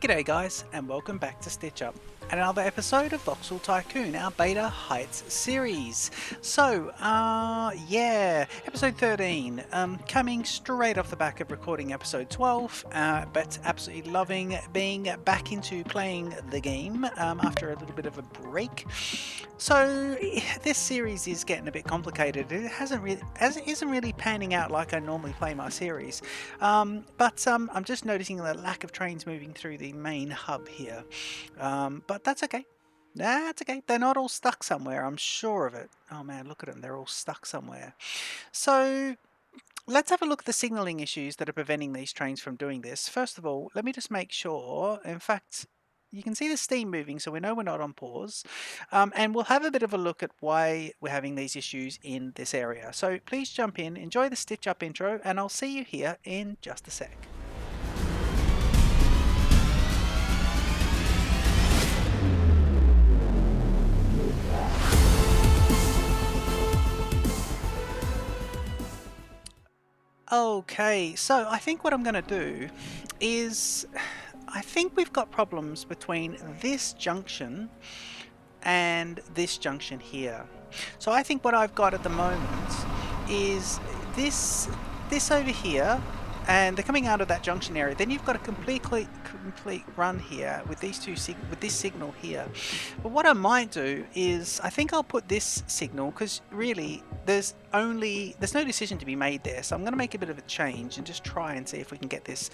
G'day guys, and welcome back to Stitch Up, and another episode of Voxel Tycoon, our Beta Heights series. So, episode 13, coming straight off the back of recording episode 12, but absolutely loving being back into playing the game after a little bit of a break. So, this series is getting a bit complicated. It isn't really panning out like I normally play my series, but I'm just noticing the lack of trains moving through the main hub here, but that's okay. That's okay. They're not all stuck somewhere, I'm sure of it. Oh man, look at them. They're all stuck somewhere. So let's have a look at the signaling issues that are preventing these trains from doing this. First of all, let me just make sure. In fact, you can see the steam moving, so we know we're not on pause. And we'll have a bit of a look at why we're having these issues in this area. So please jump in, enjoy the Stitch Up intro, and I'll see you here in just a sec. Okay, so I think what I'm going to do is, I think we've got problems between this junction and this junction here. So I think what I've got at the moment is this over here, and they're coming out of that junction area. Then you've got a complete run here with these with this signal here. But what I might do is, I think I'll put this signal, because really there's no decision to be made there. So I'm going to make a bit of a change and just try and see if we can get this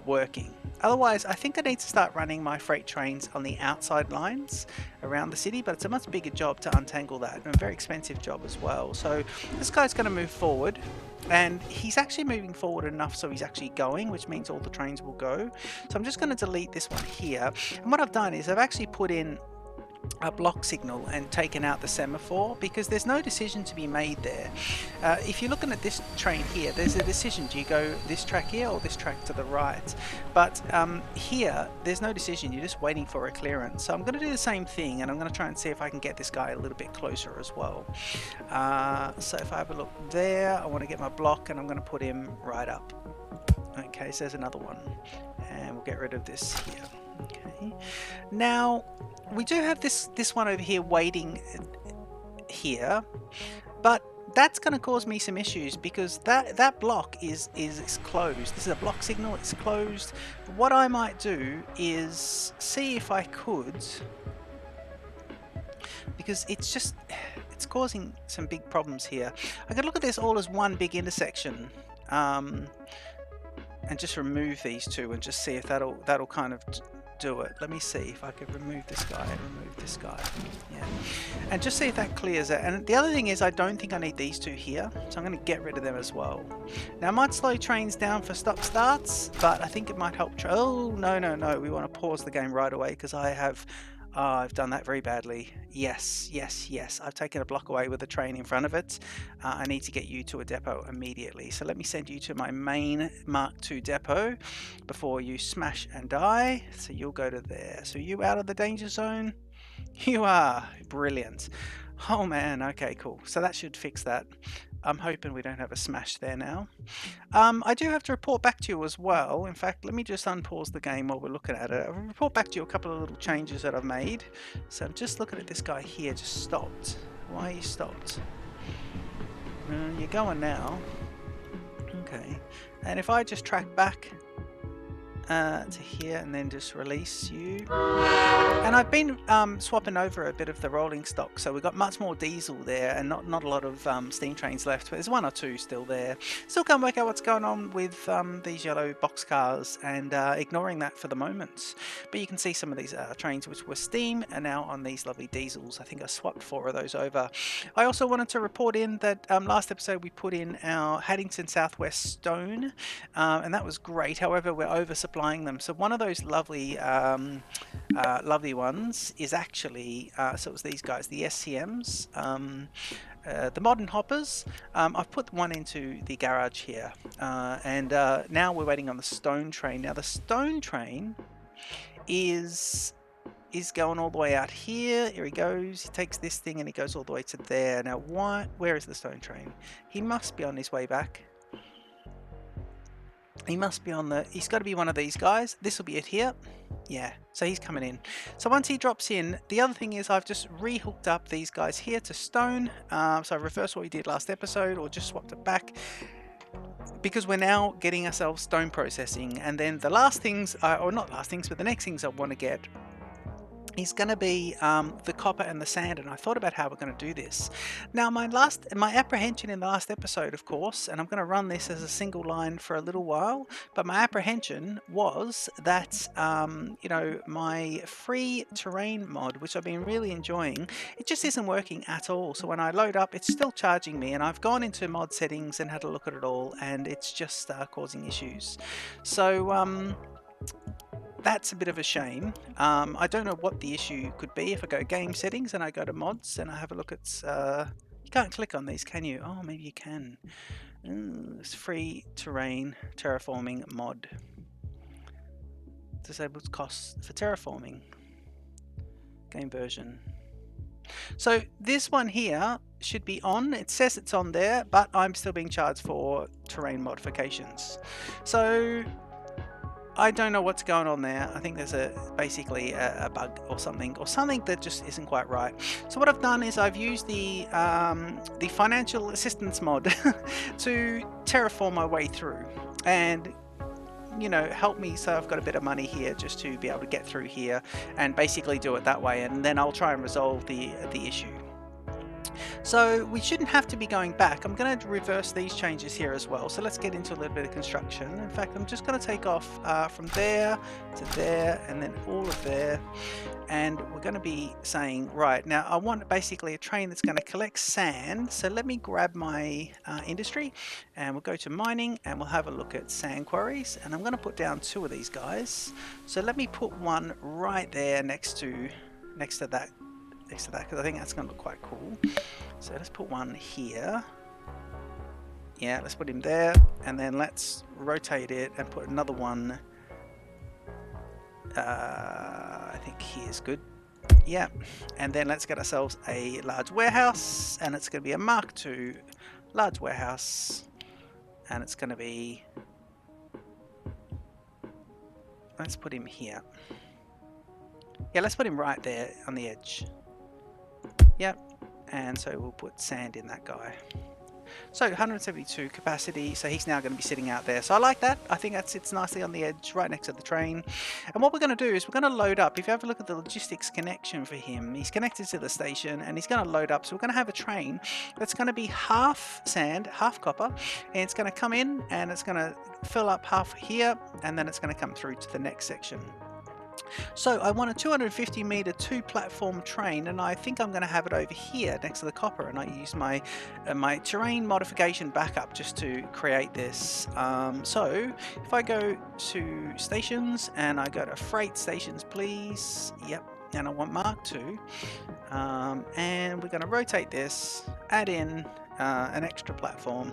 working. Otherwise, I think I need to start running my freight trains on the outside lines around the city, but it's a much bigger job to untangle that, and a very expensive job as well. So this guy's going to move forward, and he's actually moving forward enough so he's actually going, which means all the trains will go. So I'm just going to delete this one here, and what I've done is I've actually put in a block signal and taken out the semaphore, because there's no decision to be made there. If you're looking at this train here, there's a decision: do you go this track here or this track to the right? But here there's no decision, you're just waiting for a clearance. So I'm going to do the same thing, and I'm going to try and see if I can get this guy a little bit closer as well. So if I have a look there, I want to get my block, and I'm going to put him right up. Okay, so there's another one, and we'll get rid of this here. Okay, now we do have this one over here waiting here, but that's going to cause me some issues, because that block is closed. This is a block signal, it's closed. What I might do is see if I could, because it's causing some big problems here. I could look at this all as one big intersection, and just remove these two and just see if that'll kind of do it. Let me see if I could remove this guy, yeah, and just see if that clears it. And the other thing is, I don't think I need these two here, so I'm going to get rid of them as well. Now I might slow trains down for stop starts, but I think it might help. Oh no, we want to pause the game right away, because I've done that very badly. Yes. I've taken a block away with a train in front of it. I need to get you to a depot immediately. So let me send you to my main Mark II depot before you smash and die. So you'll go to there. So you out of the danger zone? You are. Brilliant. Oh man, okay, cool. So that should fix that. I'm hoping we don't have a smash there now. I do have to report back to you as well. In fact, let me just unpause the game while we're looking at it. I'll report back to you a couple of little changes that I've made. So I'm just looking at this guy here, just stopped. Why are you stopped? You're going now. Okay. And if I just track back to here and then just release you, and I've been swapping over a bit of the rolling stock, so we've got much more diesel there and not a lot of steam trains left, but there's one or two still there. Still can't work out what's going on with these yellow box cars, and ignoring that for the moment. But you can see some of these trains which were steam are now on these lovely diesels. I think I swapped 4 of those over. I also wanted to report in that last episode we put in our Haddington Southwest Stone, and that was great. However, we're oversupplying them. So one of those lovely ones is actually, so it was these guys, the SCMs, the modern hoppers. I've put one into the garage here, and now we're waiting on the stone train. Now the stone train is going all the way out here. Here he goes. He takes this thing and he goes all the way to there. Now where is the stone train? He must be on his way back. He must be on the, he's got to be one of these guys. This will be it here. Yeah, so he's coming in. So once he drops in, the other thing is I've just rehooked up these guys here to stone. So I reversed what we did last episode, or just swapped it back, because we're now getting ourselves stone processing. And then the last things, or not last things, but the next things I want to get is going to be the copper and the sand, and I thought about how we're going to do this. Now my apprehension in the last episode, of course, and I'm going to run this as a single line for a little while, but my apprehension was that you know, my free terrain mod, which I've been really enjoying, it just isn't working at all. So when I load up, it's still charging me, and I've gone into mod settings and had a look at it all, and it's just causing issues. So that's a bit of a shame. I don't know what the issue could be. If I go game settings and I go to mods and I have a look at, you can't click on these, can you? Oh, maybe you can. It's free terrain terraforming mod. Disabled costs for terraforming. Game version. So this one here should be on. It says it's on there, but I'm still being charged for terrain modifications. So I don't know what's going on there. I think there's basically a bug or something that just isn't quite right. So what I've done is I've used the financial assistance mod to terraform my way through, and you know, help me so I've got a bit of money here just to be able to get through here and basically do it that way, and then I'll try and resolve the issue. So we shouldn't have to be going back. I'm going to reverse these changes here as well. So let's get into a little bit of construction. In fact, I'm just going to take off from there to there and then all of there. And we're going to be saying, right, now I want basically a train that's going to collect sand. So let me grab my industry, and we'll go to mining, and we'll have a look at sand quarries. And I'm going to put down 2 of these guys. So let me put one right there next to that, because I think that's going to look quite cool. So let's put one here. Yeah, let's put him there, and then let's rotate it and put another one. I think here's good. Yeah, and then let's get ourselves a large warehouse, and it's going to be a Mark II large warehouse, and it's going to be, let's put him here. Yeah, let's put him right there on the edge. Yep, and so we'll put sand in that guy. So 172 capacity, so he's now going to be sitting out there. So I like that. I think that sits nicely on the edge right next to the train. And what we're going to do is we're going to load up. If you have a look at the logistics connection for him, he's connected to the station and he's going to load up. So we're going to have a train that's going to be half sand, half copper, and it's going to come in and it's going to fill up half here, and then it's going to come through to the next section. So I want a 250 meter 2-platform train, and I think I'm going to have it over here next to the copper, and I use my terrain modification backup just to create this. So if I go to stations and I go to freight stations, please. Yep. And I want Mark II, and we're going to rotate this, add in an extra platform,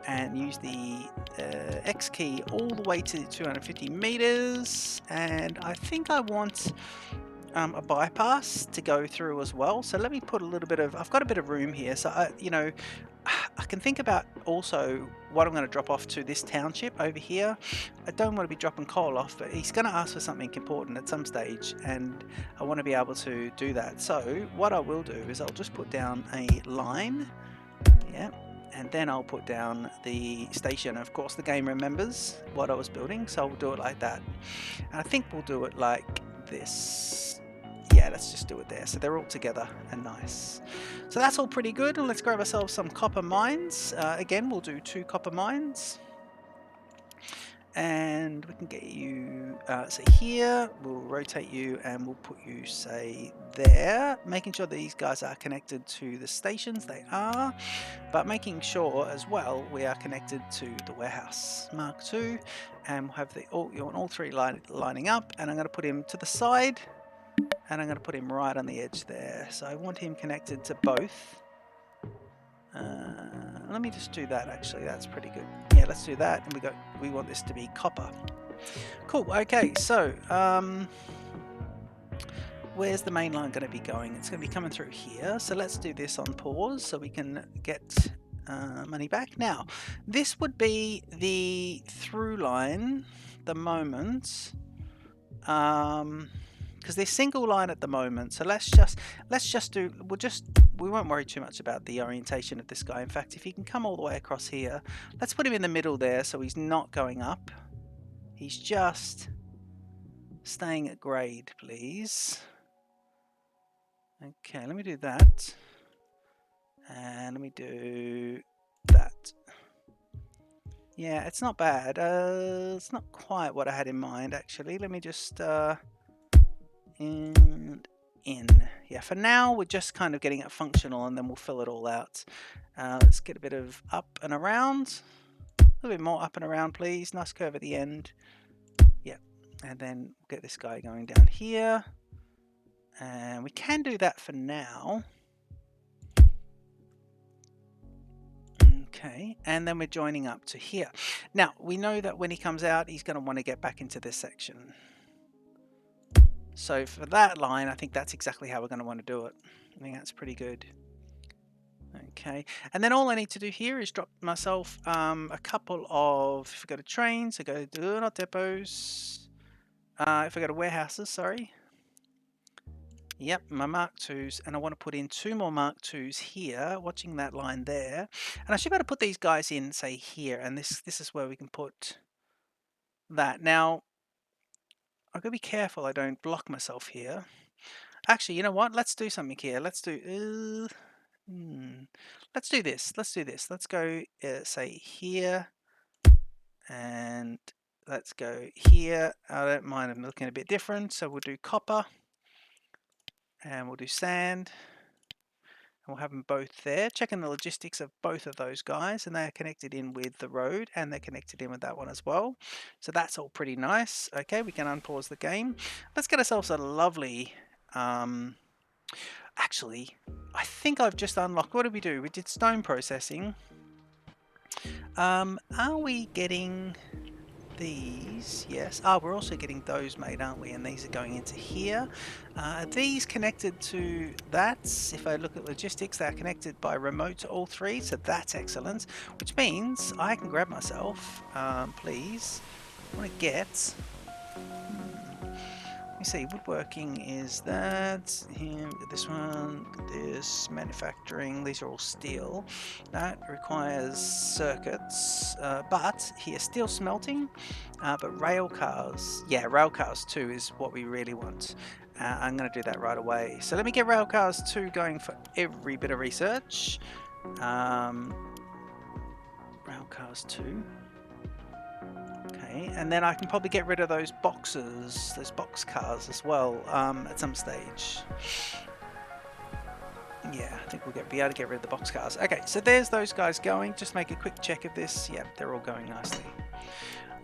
and use the X key all the way to 250 meters. And I think I want a bypass to go through as well. So let me put a little bit of, I've got a bit of room here, so I can think about also what I'm going to drop off to this township over here. I don't want to be dropping coal off, but he's going to ask for something important at some stage, and I want to be able to do that. So what I will do is I'll just put down a line. Yeah. And then I'll put down the station. Of course, the game remembers what I was building, so we'll do it like that. And I think we'll do it like this. Yeah, let's just do it there. So they're all together and nice. So that's all pretty good. And let's grab ourselves some copper mines. Again, we'll do 2 copper mines. And we can get you, say here, we'll rotate you and we'll put you, say, there, making sure these guys are connected to the stations. They are, but making sure as well we are connected to the warehouse. Mark II, and we'll have you want all 3 lining up, and I'm going to put him to the side, and I'm going to put him right on the edge there. So I want him connected to both. Let me just do that, actually. That's pretty good. Yeah, let's do that. And we want this to be copper. Cool. Okay, so where's the main line going to be going? It's going to be coming through here. So let's do this on pause so we can get money back. Now, this would be the through line, the moment, because they're single line at the moment. So let's just do, we won't worry too much about the orientation of this guy. In fact, if he can come all the way across here, let's put him in the middle there so he's not going up. He's just staying at grade, please. Okay, let me do that. And let me do that. Yeah, it's not bad. It's not quite what I had in mind, actually. Let me just and in. Yeah, for now we're just kind of getting it functional, and then we'll fill it all out. Let's get a bit of up and around. A little bit more up and around, please. Nice curve at the end. Yeah, and then get this guy going down here. And we can do that for now. Okay, and then we're joining up to here. Now, we know that when he comes out, he's going to want to get back into this section. So for that line, I think that's exactly how we're going to want to do it. I think that's pretty good. Okay, and then all I need to do here is drop myself a couple of, if I go to trains, I go to not depots, if I go to warehouses, sorry. Yep, my Mark IIs, and I want to put in 2 more Mark IIs here, watching that line there. And I should be able to put these guys in, say, here, and this is where we can put that. Now, I've got to be careful I don't block myself here. Actually, you know what? Let's do something here. Let's do this. Let's do this. Let's go, say, here, and let's go here. I don't mind, I'm looking a bit different, so we'll do copper. And we'll do sand, and we'll have them both there, checking the logistics of both of those guys, and they're connected in with the road, and they're connected in with that one as well. So that's all pretty nice. Okay, we can unpause the game. Let's get ourselves a lovely, actually, I think I've just unlocked, what did we do? We did stone processing. Are we getting these? Yes. We're also getting those made, aren't we? And these are going into here. Are these connected to that? If I look at logistics, they're connected by remote to all 3, so that's excellent, which means I can grab myself, please. I want to get, let me see, woodworking is that, here, this one, this, manufacturing, these are all steel. That requires circuits, but here, steel smelting, but rail cars, yeah, rail cars 2 is what we really want. I'm going to do that right away. So let me get rail cars 2 going for every bit of research. Rail cars 2. Okay, and then I can probably get rid of those boxes, those box cars as well, at some stage. Yeah, I think we'll be able to get rid of the box cars. Okay, so there's those guys going. Just make a quick check of this. Yep, they're all going nicely.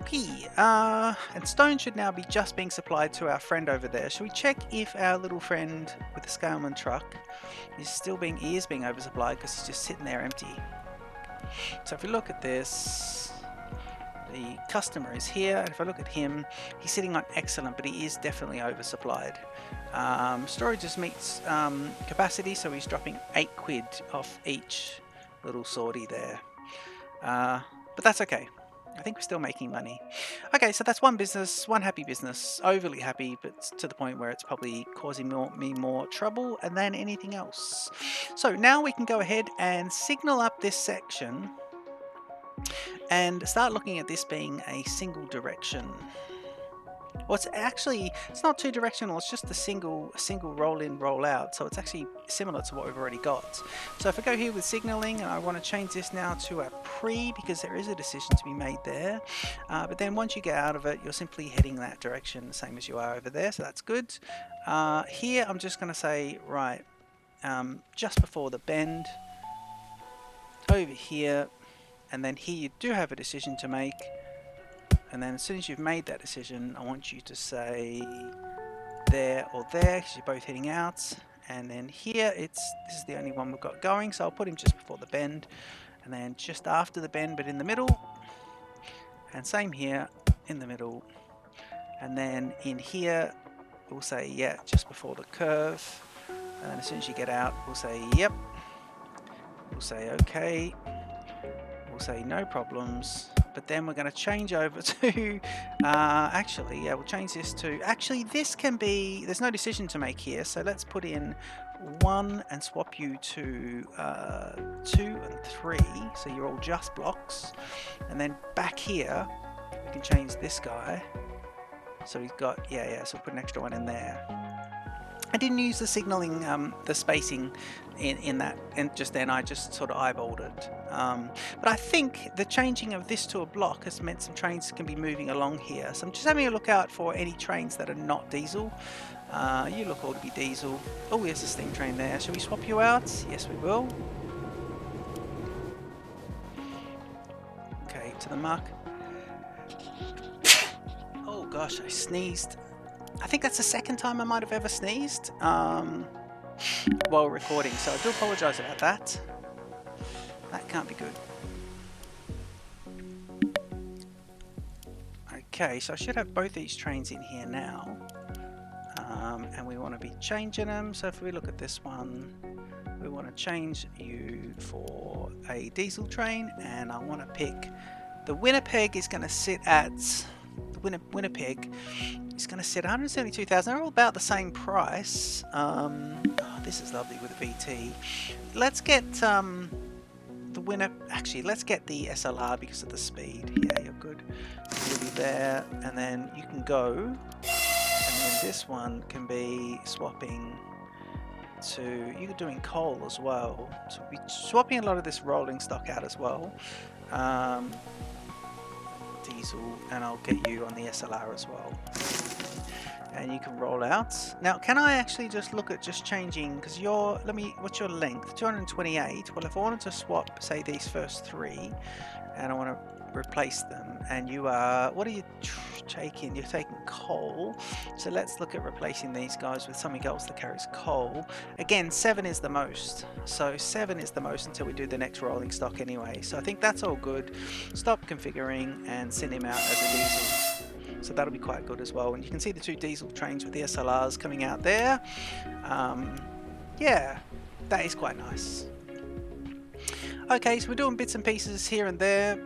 Okay, and stone should now be just being supplied to our friend over there. Shall we check if our little friend with the Scaleman truck is still being oversupplied, because he's just sitting there empty. So if we look at this, the customer is here, and if I look at him, he's sitting on excellent, but he is definitely oversupplied. Storage just meets capacity, so he's dropping 8 quid off each little sortie there. But that's okay. I think we're still making money. Okay, so that's one business, one happy business. Overly happy, but to the point where it's probably causing me more trouble than anything else. So now we can go ahead and signal up this section and start looking at this being a single direction. Well, it's not 2 directional, it's just a single roll in, roll out, so it's actually similar to what we've already got. So if I go here with signaling, and I want to change this now to a pre, because there is a decision to be made there, but then once you get out of it, you're simply heading that direction, the same as you are over there, so that's good. Here I'm just going to say, right, just before the bend, over here, and then here you do have a decision to make. And then as soon as you've made that decision, I want you to say there or there, because you're both heading out. And then here, this is the only one we've got going, so I'll put him just before the bend. And then just after the bend, but in the middle. And same here, in the middle. And then in here, we'll say, yeah, just before the curve. And then as soon as you get out, we'll say, yep. We'll say, okay. we'll say no problems, but then we're going to change over to, actually, yeah, we'll change this to, actually this can be, there's no decision to make here, so let's put in 1 and swap you to 2 and 3, so you're all just blocks, and then back here, we can change this guy, so he's got, yeah, so we'll put an extra one in there. I didn't use the signaling, the spacing in that, and just then I just sort of eyeballed it. But I think the changing of this to a block has meant some trains can be moving along here. So I'm just having a look out for any trains that are not diesel. You look all to be diesel. Oh, there's a steam train there. Shall we swap you out? Yes, we will. Okay, to the mark. Oh gosh, I sneezed. I think that's the second time I might have ever sneezed while recording, so I do apologise about that. That can't be good. Okay, so I should have both these trains in here now, and we want to be changing them. So if we look at this one, we want to change you for a diesel train, and I want to pick the Winnipeg is going to sit at Winnipeg. It's going to sit 172,000. They're all about the same price. Oh, this is lovely with the VT. Let's get the winner. Actually, let's get the SLR because of the speed. Yeah, you're good. You'll be there, and then you can go. And then this one can be swapping to. You're doing coal as well. So we'll be swapping a lot of this rolling stock out as well. Diesel, and I'll get you on the SLR as well, and you can roll out. Now can I actually just look at just changing, because you're, what's your length? 228. Well, if I wanted to swap, say, these first 3 and I want to replace them, and you are, what are you taking? You're taking coal, so let's look at replacing these guys with something else that carries coal. Again, 7 is the most, so 7 is the most until we do the next rolling stock anyway, so I think that's all good. Stop configuring and send him out as a diesel, so that'll be quite good as well. And you can see the 2 diesel trains with the SLRs coming out there. Yeah, that is quite nice. Okay, so we're doing bits and pieces here and there,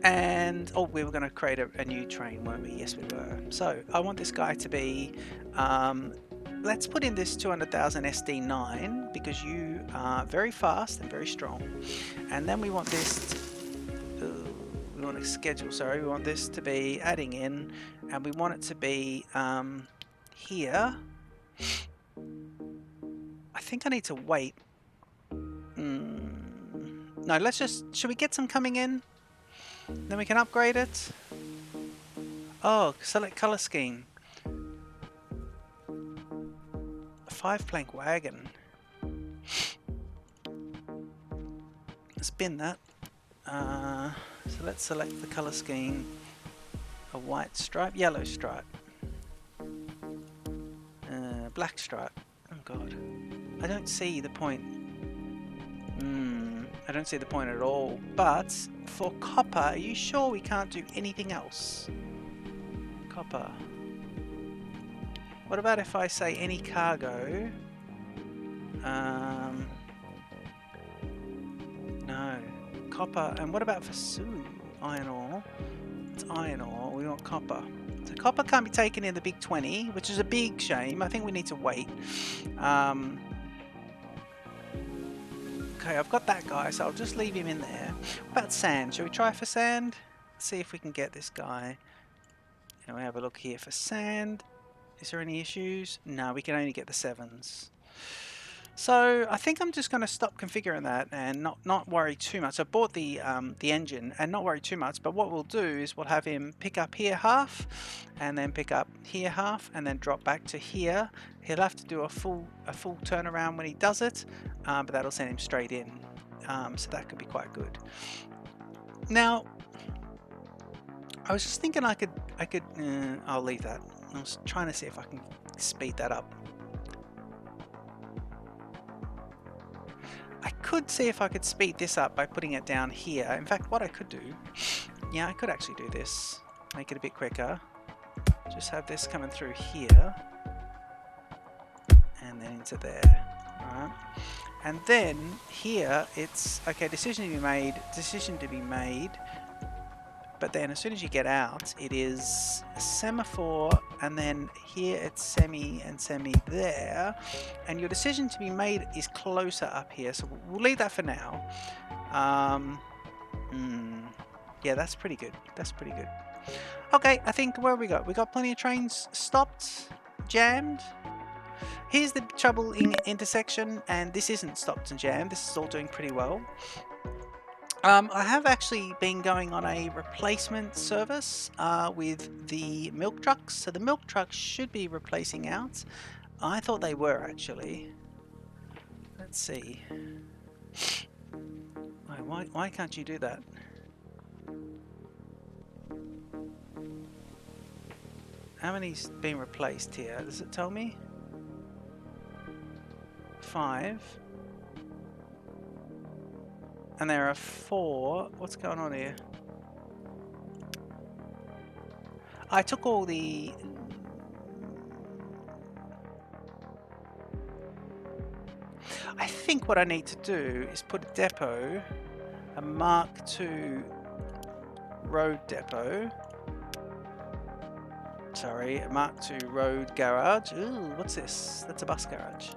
and oh, we were going to create a new train, weren't we? Yes, we were. So I want this guy to be, let's put in this 200,000 SD9 because you are very fast and very strong. And then we want this to, we want to schedule, sorry, we want this to be adding in, and we want it to be here. I think I need to wait. No, let's just, should we get some coming in? Then we can upgrade it. Oh, select color scheme. A 5-plank wagon. Let's bin that. So let's select the color scheme. A white stripe, yellow stripe. Black stripe. Oh god. I don't see the point. I don't see the point at all. But for copper, are you sure we can't do anything else? Copper. What about if I say any cargo? No. Copper. And what about for Sue? Iron ore. It's iron ore. We want copper. So copper can't be taken in the big 20, which is a big shame. I think we need to wait. Okay, I've got that guy, so I'll just leave him in there. What about sand? Shall we try for sand? Let's see if we can get this guy. And we have a look here for sand. Is there any issues? No, we can only get the 7s. So I think I'm just going to stop configuring that and not worry too much. I bought the engine and not worry too much, but what we'll do is we'll have him pick up here half and then pick up here half and then drop back to here. He'll have to do a full turnaround when he does it, but that'll send him straight in. So that could be quite good. Now, I was just thinking I could I'll leave that. I was trying to see if I can speed that up. I could see if I could speed this up by putting it down here. In fact, what I could do, yeah, I could actually do this. Make it a bit quicker. Just have this coming through here. And then into there. Alright. And then here it's, okay, decision to be made. But then as soon as you get out, it is a semaphore, and then here it's semi and semi there. And your decision to be made is closer up here, so we'll leave that for now. Yeah, that's pretty good. That's pretty good. Okay, I think, where have we got? We got plenty of trains stopped, jammed. Here's the trouble in intersection, and this isn't stopped and jammed. This is all doing pretty well. I have actually been going on a replacement service with the milk trucks. So the milk trucks should be replacing out. I thought they were, actually. Let's see. Why can't you do that? How many's been replaced here? Does it tell me? 5. And there are 4. What's going on here? I took all the... I think what I need to do is put a depot, a Mark II road depot. Sorry, a Mark II road garage. Ooh, what's this? That's a bus garage.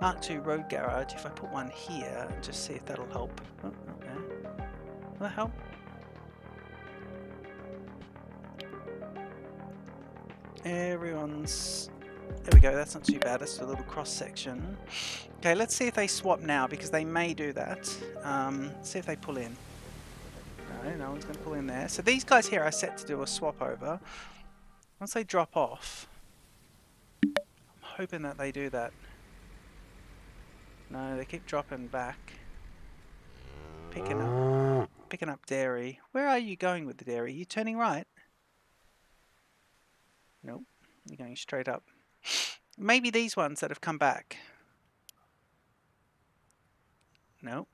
Mark II road garage. If I put one here and just see if that'll help. Oh, okay. Will that help? Everyone's... There we go, that's not too bad. That's a little cross section. Okay, let's see if they swap now, because they may do that. See if they pull in. No one's going to pull in there. So these guys here are set to do a swap over. Once they drop off, I'm hoping that they do that. No, they keep dropping back. Picking up dairy. Where are you going with the dairy? Are you turning right? Nope, you're going straight up. Maybe these ones that have come back. Nope.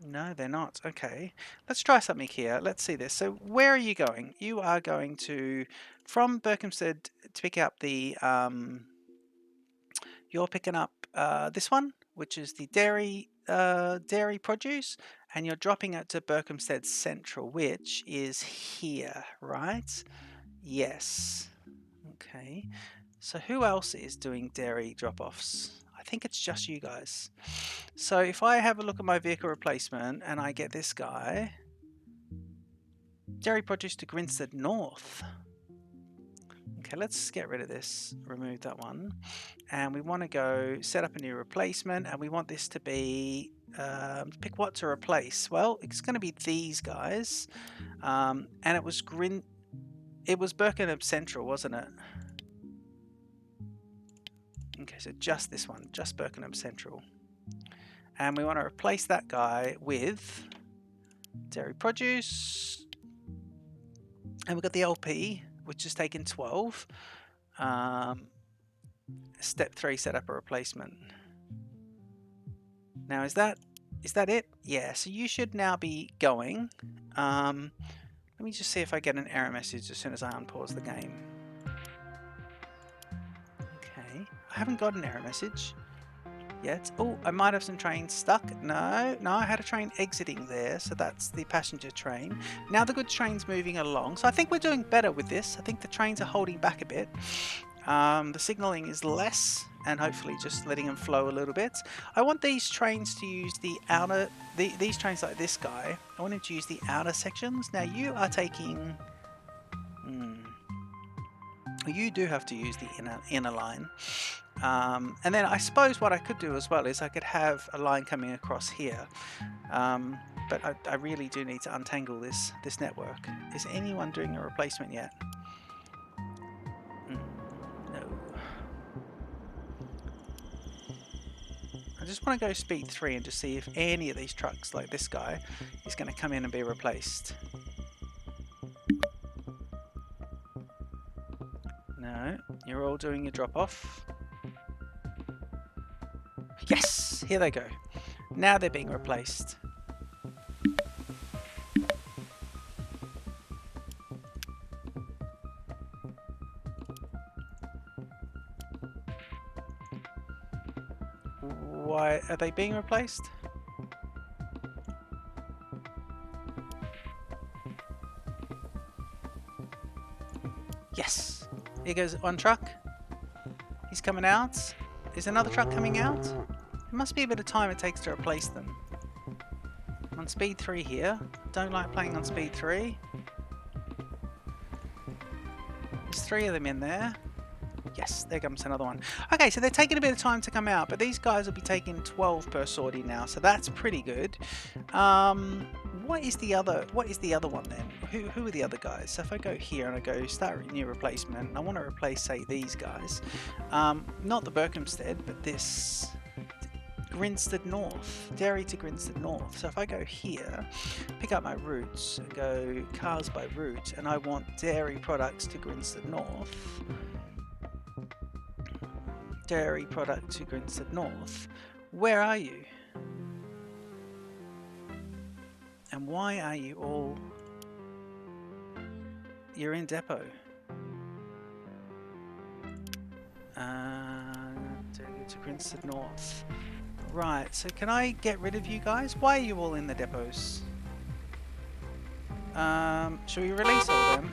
No, they're not. Okay, let's try something here. Let's see this. So where are you going? You are going to, from Berkhamsted, to pick up the, you're picking up this one, which is the dairy produce, and you're dropping it to Berkhamsted Central, which is here, right? Yes. Okay. So who else is doing dairy drop-offs? I think it's just you guys. So if I have a look at my vehicle replacement and I get this guy, dairy produce to Grinstead North. Okay, let's get rid of this, remove that one. And we want to go set up a new replacement, and we want this to be, pick what to replace. Well, it's going to be these guys. And it was Birkenhead Central, wasn't it? Okay, so just this one, just Birkenhead Central. And we want to replace that guy with dairy produce. And we've got the LP, which has taken 12. Step 3, set up a replacement. Now, is that it? Yeah, so you should now be going. Let me just see if I get an error message as soon as I unpause the game. Okay, I haven't got an error message yet. Oh, I might have some trains stuck. No, I had a train exiting there, so that's the passenger train. Now the goods train's moving along, so I think we're doing better with this. I think the trains are holding back a bit. The signalling is less, and hopefully just letting them flow a little bit. I want these trains to use the outer, these trains like this guy, I want them to use the outer sections. Now you are taking, you do have to use the inner line. And then I suppose what I could do as well is I could have a line coming across here. But I really do need to untangle this network. Is anyone doing a replacement yet? I just want to go speed 3 and just see if any of these trucks, like this guy, is going to come in and be replaced. No, you're all doing your drop-off. Yes! Here they go. Now they're being replaced. Why are they being replaced? Yes. Here goes one truck. He's coming out. Is another truck coming out? There must be a bit of time it takes to replace them. I'm on speed 3 here. Don't like playing on speed 3. There's 3 of them in there. Yes, there comes another one. Okay, so they're taking a bit of time to come out, but these guys will be taking 12 per sortie now, so that's pretty good. What is the other one then? Who are the other guys? So if I go here and I go start new replacement, and I want to replace, say, these guys. Not the Berkhamsted, but this Grinstead North, Derry to Grinstead North. So if I go here, pick up my routes, and go cars by route, and I want dairy products to Grinstead North. Dairy product to Grinstead North. Where are you? And why are you all... You're in depot. To Grinstead North. Right, so can I get rid of you guys? Why are you all in the depots? Should we release all of them?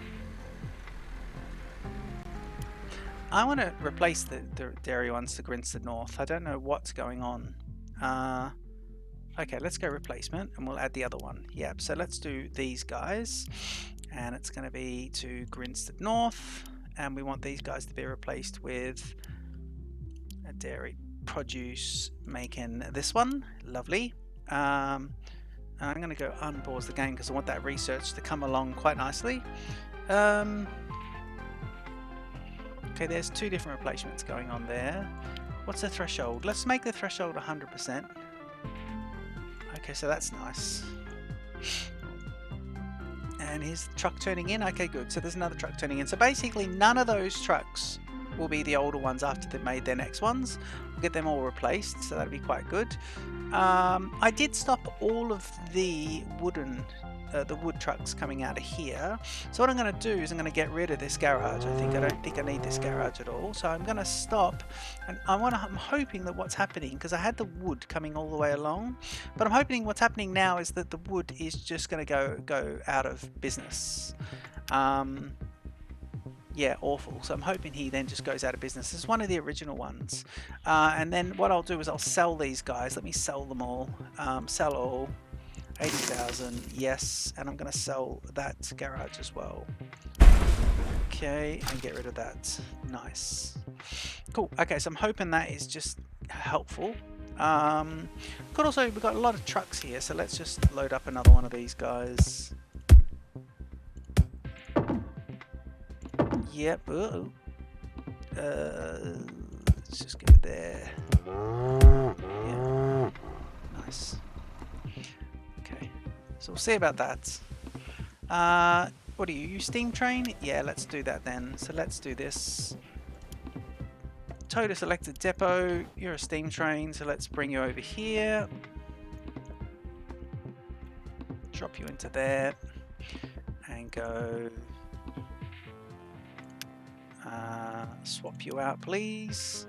I want to replace the dairy ones to Grinstead North. I don't know what's going on. Okay, let's go replacement and we'll add the other one. Yep, so let's do these guys. And it's going to be to Grinstead North. And we want these guys to be replaced with a dairy produce making this one. Lovely. I'm going to go unpause the game because I want that research to come along quite nicely. Okay, there's 2 different replacements going on there. What's the threshold? Let's make the threshold 100%. Okay, so that's nice. And here's the truck turning in. Okay, good. So there's another truck turning in. So basically none of those trucks will be the older ones after they've made their next ones. We'll get them all replaced, so that'll be quite good. I did stop all of the wood trucks coming out of here. So what I'm going to do is I'm going to get rid of this garage. I don't think I need this garage at all. So I'm going to stop, and I'm hoping that what's happening, because I had the wood coming all the way along, but I'm hoping what's happening now is that the wood is just going to go out of business. Yeah, awful. So I'm hoping he then just goes out of business. This is one of the original ones. And then what I'll do is I'll sell these guys. Let me sell them all. Sell all. 80,000, yes, and I'm going to sell that garage as well. Okay, and get rid of that. Nice. Cool. Okay, so I'm hoping that is just helpful. We've got a lot of trucks here, so let's just load up another one of these guys. Yep. Let's just go there. Yeah. Nice. Okay, so we'll see about that. What are you steam train? Yeah, let's do that then. So let's do this. Total selected depot. You're a steam train, so let's bring you over here. Drop you into there. And go... swap you out, please.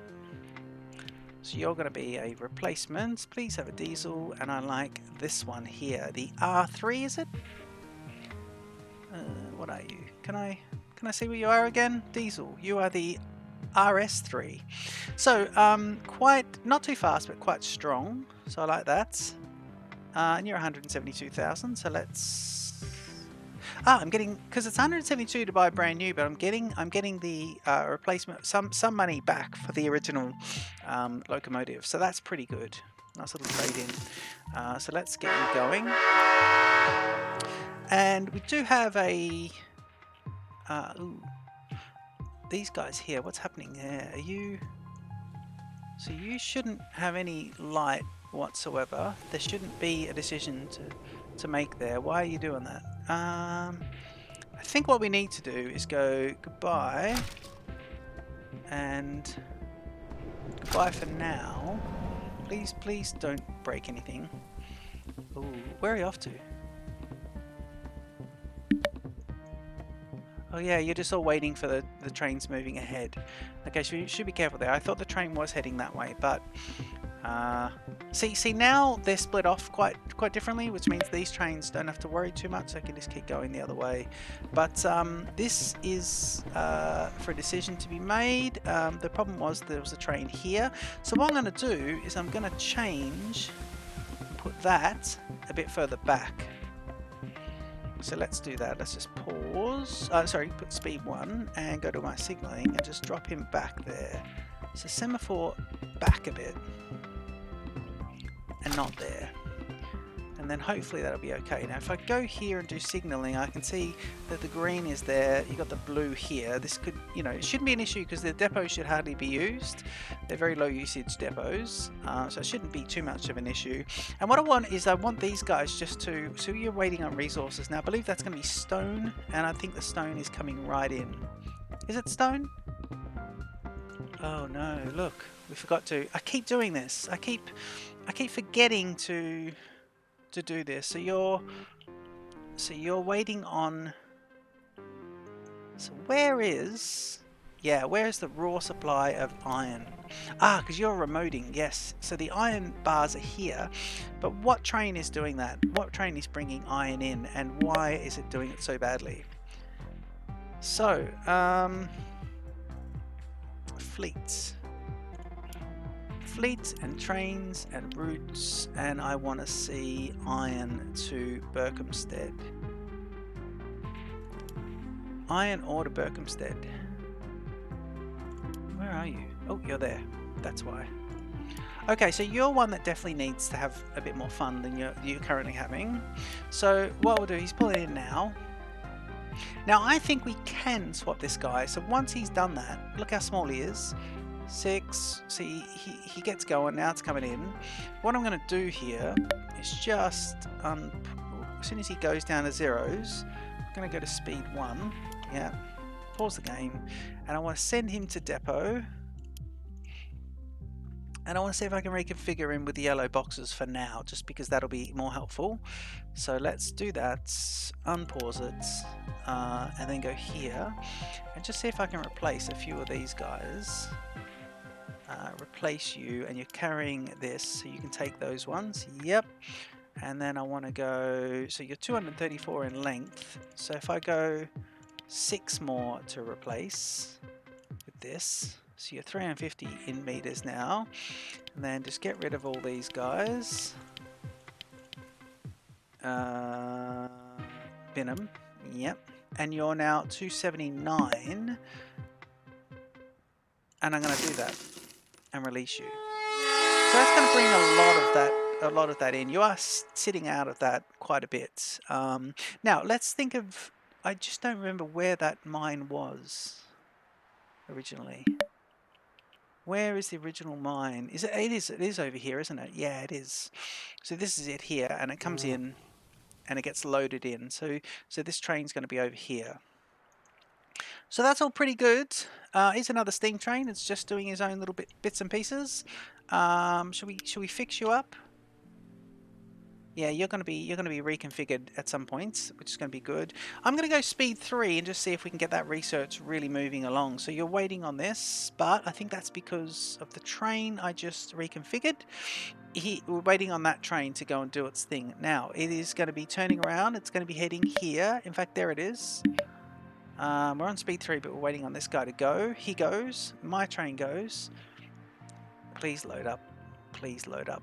So you're going to be a replacement. Please have a diesel, and I like this one here, the R3, is it? What are you? Can I see what you are again? Diesel. You are the RS3. So quite not too fast, but quite strong. So I like that. And you're 172,000. So let's. I'm getting, because it's 172 to buy brand new, but I'm getting the replacement, some money back for the original locomotive. So that's pretty good. Nice little trade in. So let's get you going. And we do have a these guys here. What's happening there? Are you? So you shouldn't have any light whatsoever. There shouldn't be a decision to make there. Why are you doing that? I think what we need to do is go goodbye and goodbye for now. Please don't break anything. Ooh, where are you off to? Oh yeah, you're just all waiting for the trains moving ahead. Okay, so you should be careful there. I thought the train was heading that way, but See now they're split off quite differently, which means these trains don't have to worry too much. They can just keep going the other way. But this is for a decision to be made. The problem was there was a train here. So what I'm going to do is I'm going to change, put that a bit further back. So let's do that. Let's just pause. Sorry, put speed 1 and go to my signaling and just drop him back there. So semaphore back a bit. And not there. And then hopefully that'll be okay. Now if I go here and do signaling, I can see that the green is there. You've got the blue here. This could, you know, it shouldn't be an issue because the depots should hardly be used. They're very low usage depots, so it shouldn't be too much of an issue. And what I want is I want these guys just to, so you're waiting on resources. Now I believe that's going to be stone, and I think the stone is coming right in. Is it stone? Oh no, look, we forgot to. I keep doing this. I keep forgetting to do this. So you're waiting on. So where is the raw supply of iron? Because you're remoting. Yes. So the iron bars are here, but what train is doing that? What train is bringing iron in, and why is it doing it so badly? So fleets and trains and routes, and I want to see iron to Berkhamsted. Iron ore to Berkhamsted. Where are you? Oh, you're there. That's why. Okay, so you're one that definitely needs to have a bit more fun than you're currently having. So what we'll do, he's pulling in now. Now I think we can swap this guy. So once he's done that, look how small he is. 6. See, he gets going now. It's coming in. What I'm going to do here is just as soon as he goes down to zeros, I'm going to go to speed 1. Yeah, pause the game, and I want to send him to depot. And I want to see if I can reconfigure him with the yellow boxes for now, just because that'll be more helpful. So let's do that. Unpause it, and then go here, and just see if I can replace a few of these guys. Replace you, and you're carrying this, so you can take those ones. Yep. And then I want to go, so you're 234 in length, so if I go 6 more to replace with this, so you're 350 in meters now, and then just get rid of all these guys. Bin them. Yep. And you're now 279, and I'm going to do that and release you. So that's going to bring a lot of that in. You are sitting out of that quite a bit. Now let's think of, I just don't remember where that mine was originally. Where is the original mine? Is it? It is over here, isn't it? Yeah, it is. So this is it here, and it comes in and it gets loaded in. So this train's going to be over here. So that's all pretty good. Here's another steam train. It's just doing his own little bits and pieces. Should we fix you up? Yeah, you're going to be reconfigured at some points, which is going to be good. I'm going to go speed 3 and just see if we can get that research really moving along. So you're waiting on this, but I think that's because of the train I just reconfigured. We're waiting on that train to go and do its thing. Now it is going to be turning around. It's going to be heading here. In fact, there it is. We're on speed 3, but we're waiting on this guy to go. He goes. My train goes. Please load up. Please load up.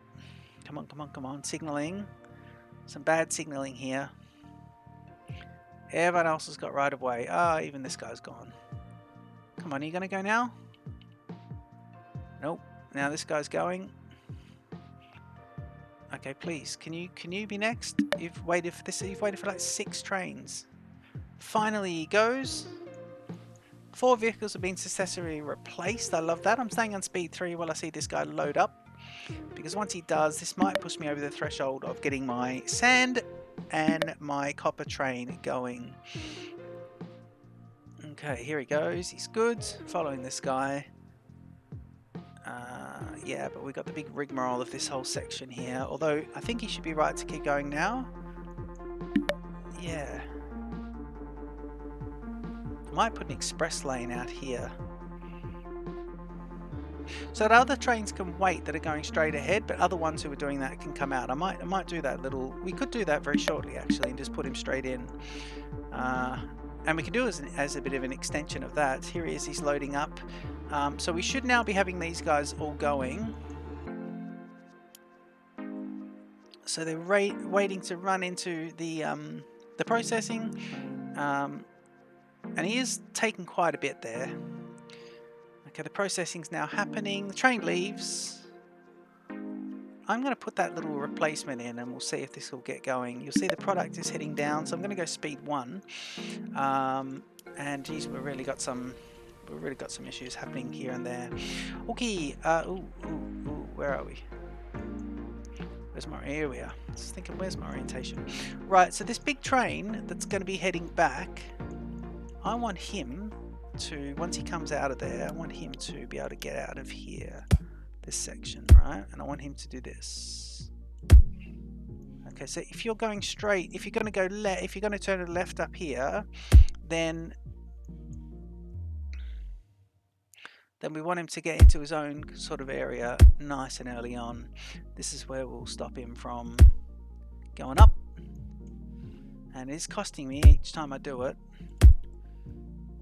Come on, come on, come on. Signaling. Some bad signaling here. Everyone else has got right of way. Even this guy's gone. Come on, are you going to go now? Nope. Now this guy's going. Okay, please. Can you be next? You've waited for this. You've waited for like 6 trains. Finally he goes. 4 vehicles have been successfully replaced. I love that. I'm staying on speed 3 while I see this guy load up, because once he does, this might push me over the threshold of getting my sand and my copper train going. Okay, here he goes. He's good. Following this guy. Yeah, but we got the big rigmarole of this whole section here. Although I think he should be right to keep going now. Yeah. I might put an express lane out here. so that other trains can wait that are going straight ahead, but other ones who are doing that can come out. I might do that little, we could do that very shortly actually, and just put him straight in. And we can do it as a bit of an extension of that. Here he is, he's loading up. So we should now be having these guys all going. So they're waiting to run into the processing. And he is taking quite a bit there. Okay, the processing's now happening. The train leaves. I'm going to put that little replacement in and we'll see if this will get going. You'll see the product is heading down, so I'm going to go speed 1. And geez, we've really got some issues happening here and there. Okay, where are we? Where's my, here we are. Just thinking, where's my orientation? Right, so this big train that's going to be heading back, I want him to, once he comes out of there, I want him to be able to get out of here, this section, right? And I want him to do this. Okay, so if you're going straight, if you're going to go left, if you're going to turn to the left up here, then we want him to get into his own sort of area nice and early on. This is where we'll stop him from going up. And it's costing me each time I do it.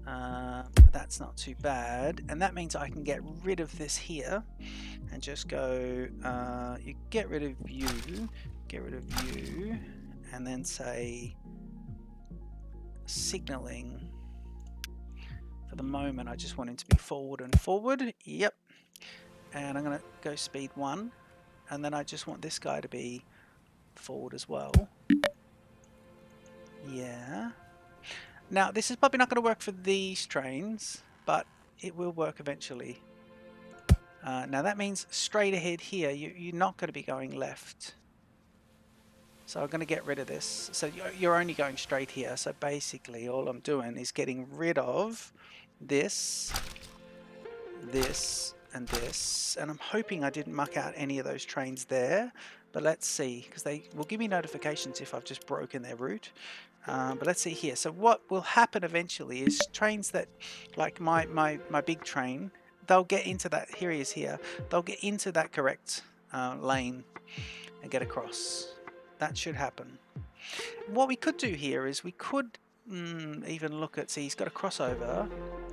But that's not too bad. And that means I can get rid of this here and just go, you get rid of you, and then say signaling. For the moment, I just want him to be forward and forward. Yep. And I'm going to go speed 1. And then I just want this guy to be forward as well. Yeah. Now, this is probably not going to work for these trains, but it will work eventually. Now, that means straight ahead here, you're not going to be going left. So I'm going to get rid of this. So you're only going straight here. So basically, all I'm doing is getting rid of this, this, and this. And I'm hoping I didn't muck out any of those trains there. But let's see, because they will give me notifications if I've just broken their route. But let's see here. So what will happen eventually is trains that, like my big train, they'll get into that, here he is here, they'll get into that correct lane and get across. That should happen. What we could do here is we could even look at, see, he's got a crossover.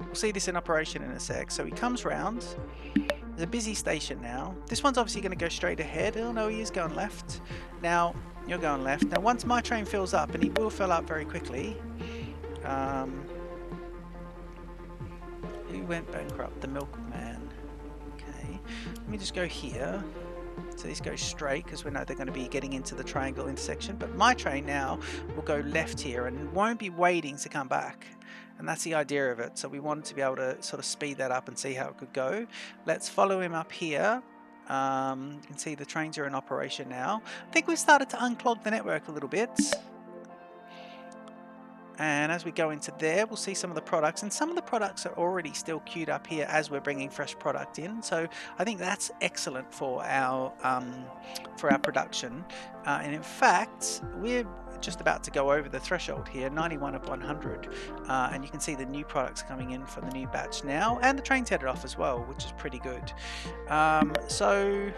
We'll see this in operation in a sec. So he comes round. There's a busy station now. This one's obviously going to go straight ahead. Oh no, he is going left. Now, you're going left. Now, once my train fills up, and he will fill up very quickly. Who went bankrupt? The milkman. Okay. Let me just go here. So these go straight because we know they're going to be getting into the triangle intersection. But my train now will go left here and won't be waiting to come back. And that's the idea of it. So we wanted to be able to sort of speed that up and see how it could go. Let's follow him up here. You can see the trains are in operation now. I think we've started to unclog the network a little bit. And as we go into there, we'll see some of the products. And some of the products are already still queued up here as we're bringing fresh product in. So I think that's excellent for our production. And in fact, we're just about to go over the threshold here, 91 of 100. And you can see the new products coming in from the new batch now. And the train's headed off as well, which is pretty good. So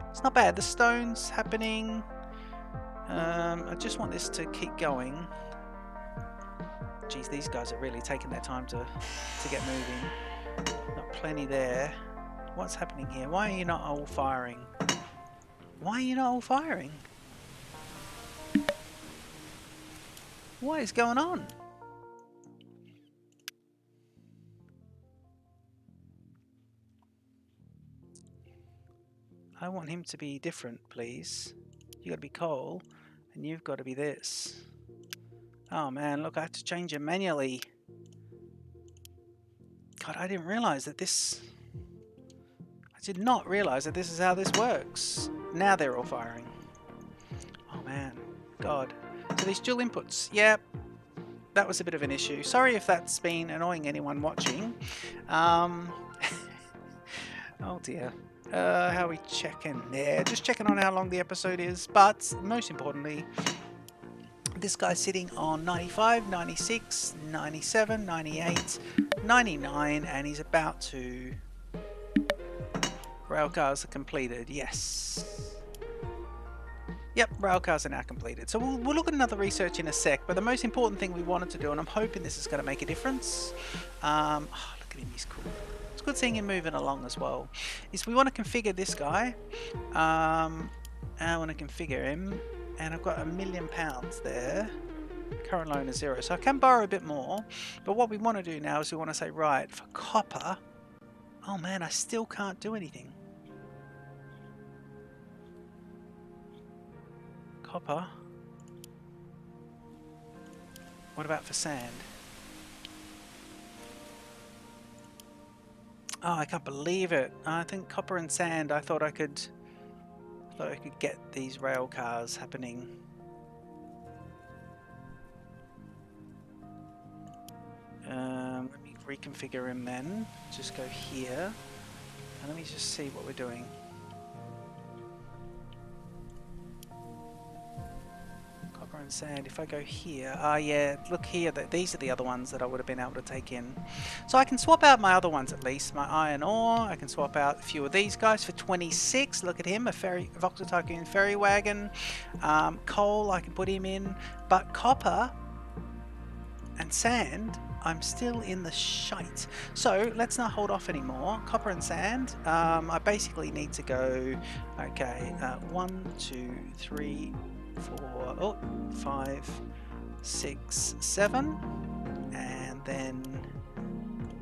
it's not bad. The stone's happening. I just want this to keep going. Geez, these guys are really taking their time to get moving. Not plenty there. What's happening here? Why are you not all firing? Why are you not all firing? What is going on? I want him to be different, please. You got to be coal, and you've got to be this. Oh man, look, I have to change it manually. God, I didn't realize that this... I did not realize that this is how this works. Now they're all firing. Oh man, God. So these dual inputs, yep. That was a bit of an issue. Sorry if that's been annoying anyone watching. Oh dear. How are we checking? Yeah, just checking on how long the episode is. But most importantly, this guy's sitting on 95, 96, 97, 98, 99, and he's about to... Railcars are completed, yes. Yep, railcars are now completed. So we'll look at another research in a sec, but the most important thing we wanted to do, and I'm hoping this is going to make a difference, oh, look at him, he's cool. It's good seeing him moving along as well, is we want to configure this guy. I want to configure him, and I've got £1 million there. Current loan is 0, so I can borrow a bit more, but what we want to do now is we want to say, right, for copper, oh man, I still can't do anything. Copper. What about for sand? Oh, I can't believe it. I think copper and sand, I thought I could get these rail cars happening. Let me reconfigure him then. Just go here. And let me just see what we're doing. Copper and sand. If I go here, yeah, look here. These are the other ones that I would have been able to take in. So I can swap out my other ones at least. My iron ore. I can swap out a few of these guys for 26. Look at him, a Voxel Tycoon ferry wagon. Coal, I can put him in. But copper and sand, I'm still in the shite. So let's not hold off anymore. Copper and sand, I basically need to go, okay, 1, 2, 3, 4, 5, 6, 7, and then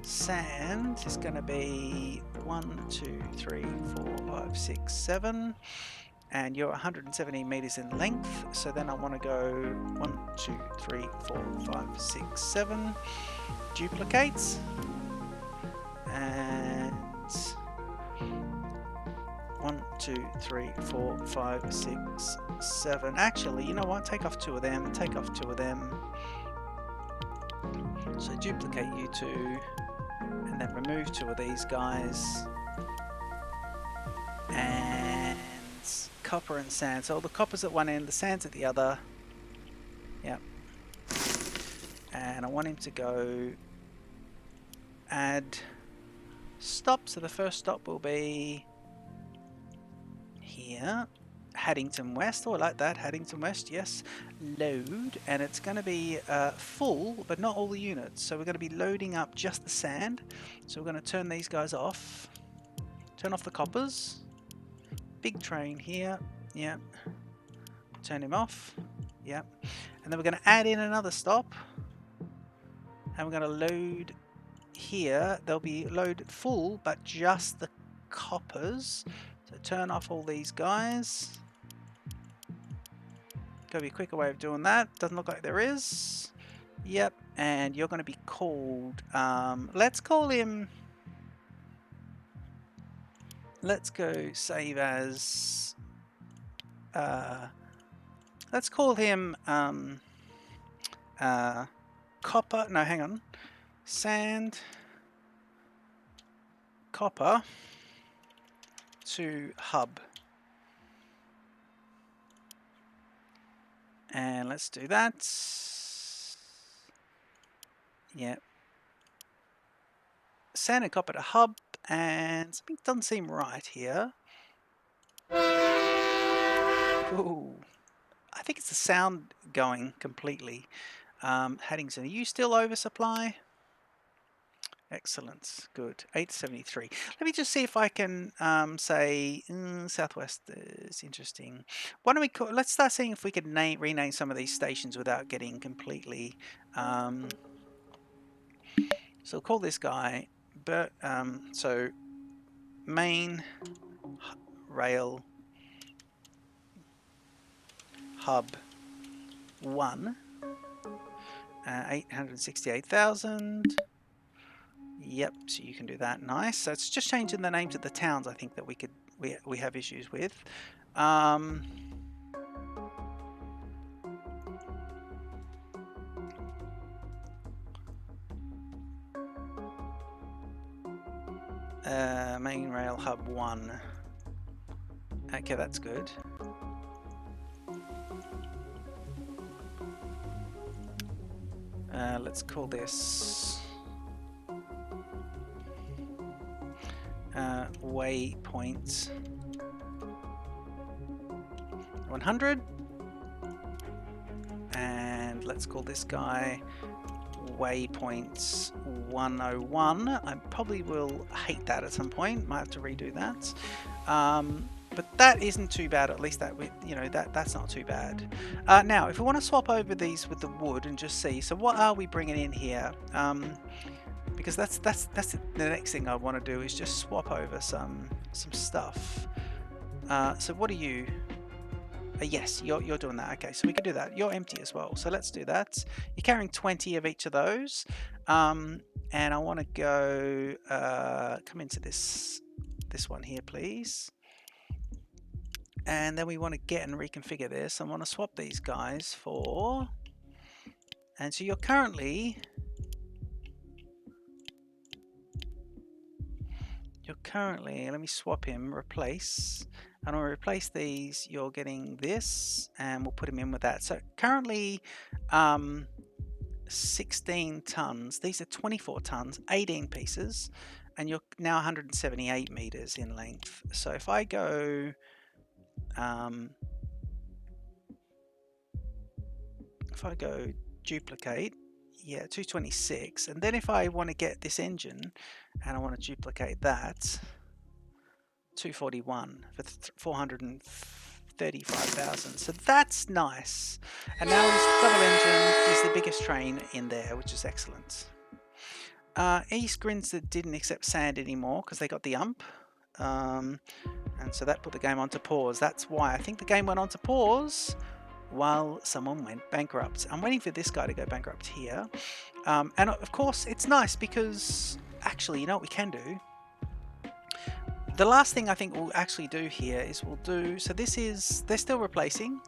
sand is going to be 1, 2, 3, 4, 5, 6, 7. And you're 117 meters in length, so then I want to go 1, 2, 3, 4, 5, 6, 7 duplicates, and 1, 2, 3, 4, 5, 6, 7. Actually, you know what? Take off 2 of them. Take off 2 of them. So duplicate you 2, and then remove 2 of these guys, and copper and sand. So the copper's at one end, the sand's at the other. Yep. And I want him to go add stop. So the first stop will be here. Haddington West. Oh, I like that. Haddington West, yes. Load. And it's going to be full, but not all the units. So we're going to be loading up just the sand. So we're going to turn these guys off. Turn off the coppers. Big train here, yep. Turn him off, yep. And then we're going to add in another stop, and we're going to load here. They'll be loaded full, but just the coppers. So turn off all these guys. Gotta be a quicker way of doing that. Doesn't look like there is. Yep, and you're going to be called. Let's call him. Let's go save as, let's call him, copper, no, hang on, sand, copper to hub. And let's do that. Yep. Sand and copper to hub. And something doesn't seem right here. Ooh. I think it's the sound going completely. Haddington, are you still oversupply? Excellent, good. 873. Let me just see if I can say Southwest is interesting. Why don't we call, let's start seeing if we can rename some of these stations without getting completely. So we'll call this guy. So main rail hub 1, 868,000. Yep, so you can do that. Nice. So it's just changing the names of the towns. I think that we have issues with. Main rail hub 1. Okay, that's good. Let's call this waypoint 100, and let's call this guy waypoints 101. I probably will hate that at some point. Might have to redo that. But that isn't too bad. At least that, you know, that's not too bad. Now, if we want to swap over these with the wood and just see, so what are we bringing in here? Because that's the next thing I want to do is just swap over some stuff. So what are you? Yes, you're doing that. Okay, so we can do that. You're empty as well, so let's do that. You're carrying 20 of each of those, and I want to go come into this one here, please. And then we want to get and reconfigure this. I want to swap these guys for, and so you're currently let me swap him, replace, and I'll replace these. You're getting this, and we'll put him in with that. So currently 16 tons. These are 24 tons, 18 pieces, and you're now 178 meters in length. So if I go duplicate, yeah, 226, and then if I want to get this engine and I want to duplicate that, 241 for 435,000. So that's nice. And now his other engine is the biggest train in there, which is excellent. East Grinstead didn't accept sand anymore because they got the ump. And so that put the game onto pause. That's why I think the game went onto pause while someone went bankrupt. I'm waiting for this guy to go bankrupt here. And of course, it's nice because actually, you know what we can do? The last thing I think we'll actually do here is we'll do, so this is, they're still replacing,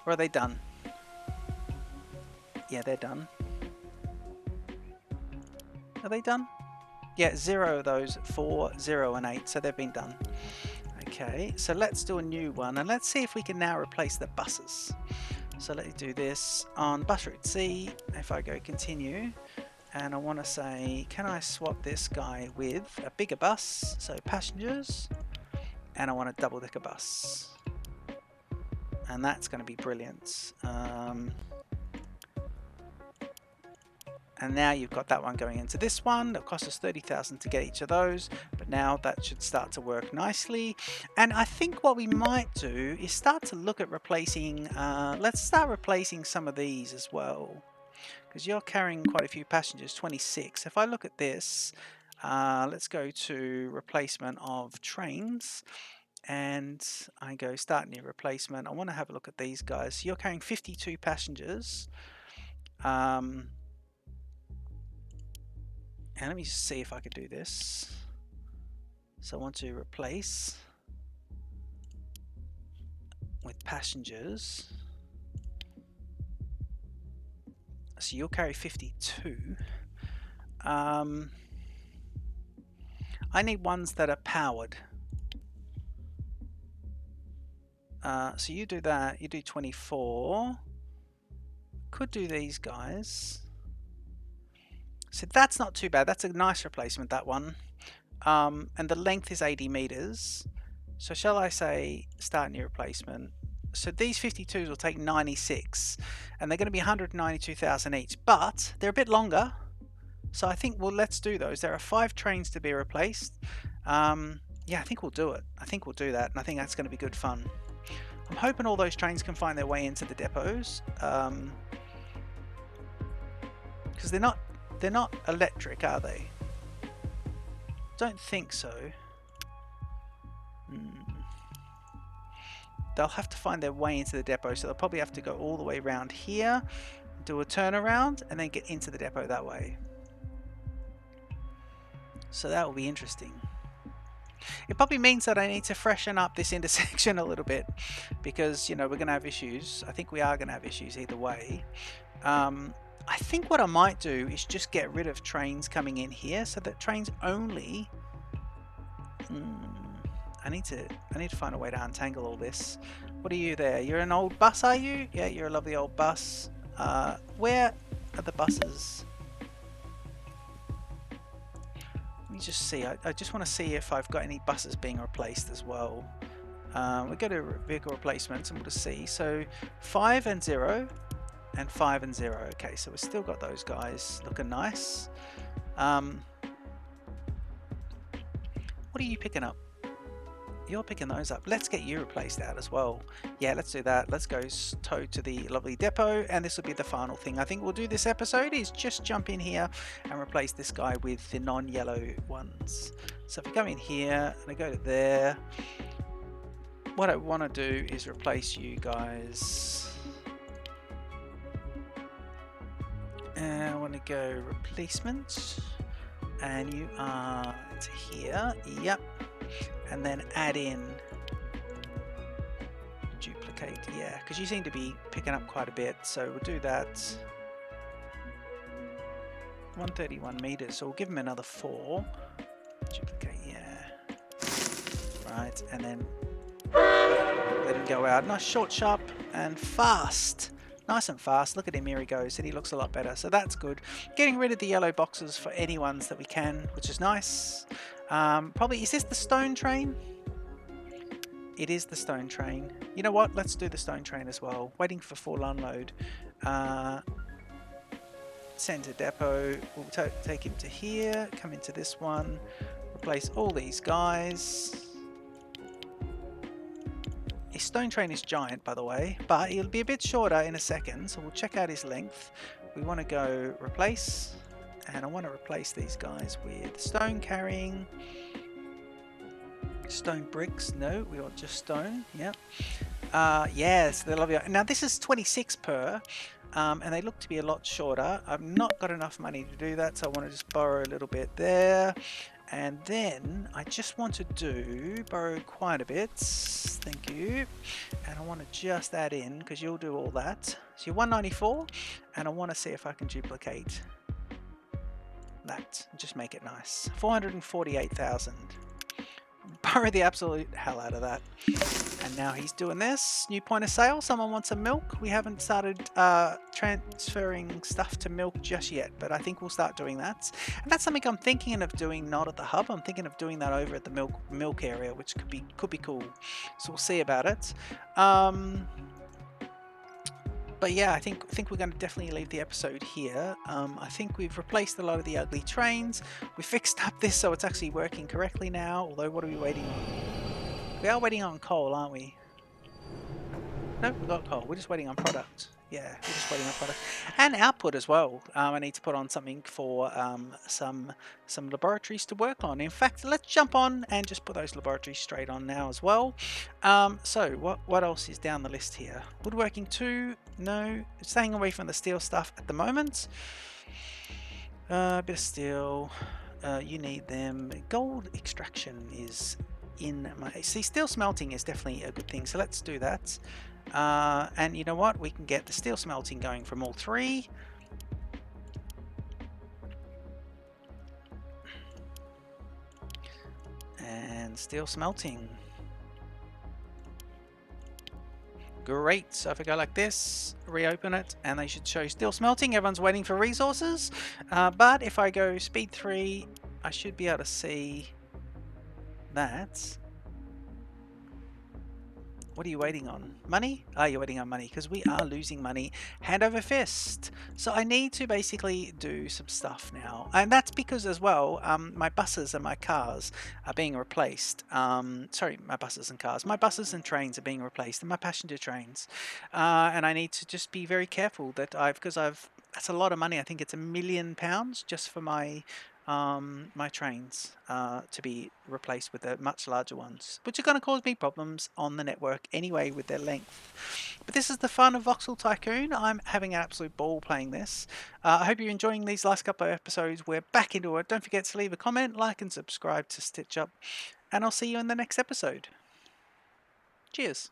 or are they done? Yeah, they're done. Are they done? Yeah, 0 of those, 4, 0 and 8, so they've been done. Okay, so let's do a new one, and let's see if we can now replace the buses. So let me do this on bus route C. If I go continue, and I want to say, can I swap this guy with a bigger bus, so passengers, and I want a double-decker bus, and that's going to be brilliant. And now you've got that one going into this one. That cost us 30,000 to get each of those, but now that should start to work nicely. And I think what we might do is start to look at replacing, let's start replacing some of these as well, because you're carrying quite a few passengers, 26. If I look at this, let's go to replacement of trains, and I go start new replacement. I want to have a look at these guys. So you're carrying 52 passengers. And let me just see if I could do this. So I want to replace with passengers. So you'll carry 52. I need ones that are powered. So you do that, you do 24. Could do these guys. So that's not too bad. That's a nice replacement, that one. And the length is 80 meters. So shall I say start new replacement? So these 52s will take 96, and they're going to be 192,000 each, but they're a bit longer. So I think, well, let's do those. There are 5 trains to be replaced. Yeah, I think we'll do it. I think we'll do that, and I think that's going to be good fun. I'm hoping all those trains can find their way into the depots, because they're not electric, are they? Don't think so. They'll have to find their way into the depot, so they'll probably have to go all the way around here, do a turnaround, and then get into the depot that way. So that will be interesting. It probably means that I need to freshen up this intersection a little bit, because, you know, we're going to have issues. I think we are going to have issues either way. I think what I might do is just get rid of trains coming in here, so that trains only. I need to find a way to untangle all this. What are you there? You're an old bus, are you? Yeah, you're a lovely old bus. Where are the buses? Let me just see. I just want to see if I've got any buses being replaced as well. We go to vehicle replacements and we'll just see. So 5 and 0 and 5 and 0. Okay, so we've still got those guys looking nice. What are you picking up? You're picking those up. Let's get you replaced out as well. Yeah, let's do that. Let's go tow to the lovely depot, and this will be the final thing I think we'll do this episode, is just jump in here and replace this guy with the non-yellow ones. So if we go in here and I go to there, what I want to do is replace you guys. And I want to go replacement, and you are to here. Yep. And then add in duplicate, yeah, because you seem to be picking up quite a bit, so we'll do that. 131 meters, so we'll give him another 4. Duplicate, yeah. Right, and then let him go out. Nice, short, sharp, and fast. Nice and fast. Look at him, here he goes, and he looks a lot better, so that's good. Getting rid of the yellow boxes for any ones that we can, which is nice. Probably, is this the stone train? It is the stone train. You know what? Let's do the stone train as well. Waiting for full unload. Send to depot. We'll take him to here. Come into this one. Replace all these guys. His stone train is giant, by the way, but he'll be a bit shorter in a second. So we'll check out his length. We want to go replace. And I want to replace these guys with stone carrying. Stone bricks, no, we want just stone. Yep. Yes, they love you. Now this is 26 per, and they look to be a lot shorter. I've not got enough money to do that, so I want to just borrow a little bit there, and then I just want to borrow quite a bit. Thank you. And I want to just add in, because you'll do all that. So you're 194, and I want to see if I can duplicate that and just make it nice. 448,000. Borrow the absolute hell out of that. And now he's doing this. New point of sale. Someone wants some milk. We haven't started transferring stuff to milk just yet, but I think we'll start doing that. And that's something I'm thinking of doing, not at the hub. I'm thinking of doing that over at the milk area, which could be cool. So we'll see about it. But yeah, I think we're going to definitely leave the episode here. I think we've replaced a lot of the ugly trains. We fixed up this so it's actually working correctly now. Although, what are we waiting on? We are waiting on coal, aren't we? No, we've got coal. We're just waiting on product. Yeah, we're just waiting on product. And output as well. I need to put on something for some laboratories to work on. In fact, let's jump on and just put those laboratories straight on now as well. So what else is down the list here? Woodworking 2, no. Staying away from the steel stuff at the moment. A bit of steel. You need them. Gold extraction is in my... See, steel smelting is definitely a good thing, so let's do that. And you know what? We can get the steel smelting going from all 3. And steel smelting. Great. So if I go like this, reopen it, and they should show steel smelting. Everyone's waiting for resources. But if I go speed 3, I should be able to see that. What are you waiting on? Money? Oh, you're waiting on money because we are losing money hand over fist. So I need to basically do some stuff now. And that's because as well, my buses and my cars are being replaced. Sorry, my buses and cars. My buses and trains are being replaced, and my passenger trains. And I need to just be very careful that that's a lot of money. I think it's £1 million just for my my trains to be replaced with the much larger ones, which are going to cause me problems on the network anyway with their length. But this is the fun of Voxel Tycoon. I'm having an absolute ball playing this. I hope you're enjoying these last couple of episodes. We're back into it. Don't forget to leave a comment, like and subscribe to Stitch Up, and I'll see you in the next episode. Cheers.